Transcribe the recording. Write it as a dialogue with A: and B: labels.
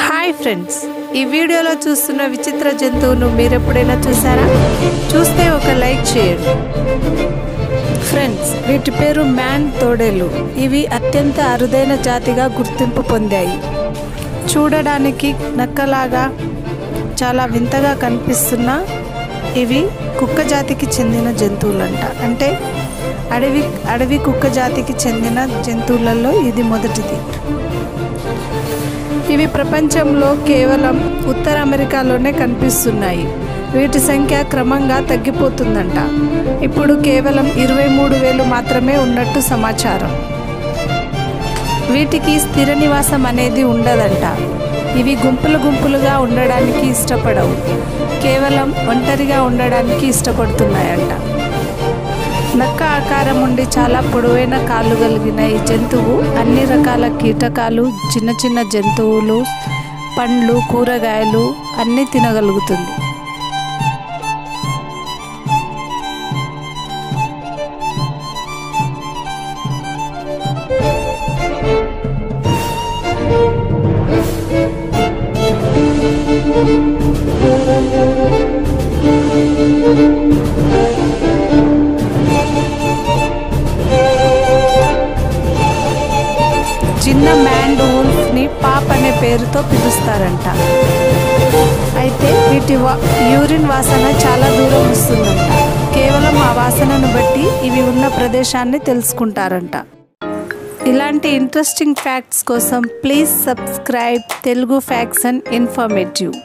A: Hi friends, ఈ వీడియోలో చూస్తున్న విచిత్ర జంతువును మీరు ఎప్పుడైనా చూసారా? చూస్తే ఒక లైక్ చేయండి. ఫ్రెండ్స్, వీటి పేరు మ్యాన్ తోడేళ్ళు. ఇవి అత్యంత అరుదైన జాతిగా గుర్తింపు పొందాయి. చూడడానికి నక్కలాగా చాలా వింతగా కనిపిస్తున్న ఇవి కుక్క జాతికి చెందిన జంతువులంట. అంటే అడవి కుక్క జాతికి చెందిన జంతువులలో ఇది మొదటిది. ఇవి ప్రపంచంలో కేవలం ఉత్తర అమెరికాలోనే కనిపిస్తున్నాయి. వీటి సంఖ్య క్రమంగా తగ్గిపోతుందంట. ఇప్పుడు కేవలం 23,000 మాత్రమే ఉన్నట్టు సమాచారం. వీటికి స్థిర నివాసం అనేది ఉండదంట. ఇవి గుంపులుగా ఉండడానికి ఇష్టపడవు. కేవలం ఒంటరిగా ఉండడానికి ఇష్టపడుతున్నాయంట. నక్క ఆకారం ఉండి చాలా పొడవైన కాళ్ళు కలిగిన ఈ జంతువు అన్ని రకాల కీటకాలు, చిన్న జంతువులు, పండ్లు, కూరగాయలు అన్నీ తినగలుగుతుంది. చిన్న మ్యాండ్ వూల్ఫ్ని పాప్ అనే పేరుతో పిలుస్తారంట. అయితే వీటి యూరిన్ వాసన చాలా దూరం వస్తుందంట. కేవలం ఆ వాసనను బట్టి ఇవి ఉన్న ప్రదేశాన్ని తెలుసుకుంటారంట. ఇలాంటి ఇంట్రెస్టింగ్ ఫ్యాక్ట్స్ కోసం please subscribe Telugu facts and informative.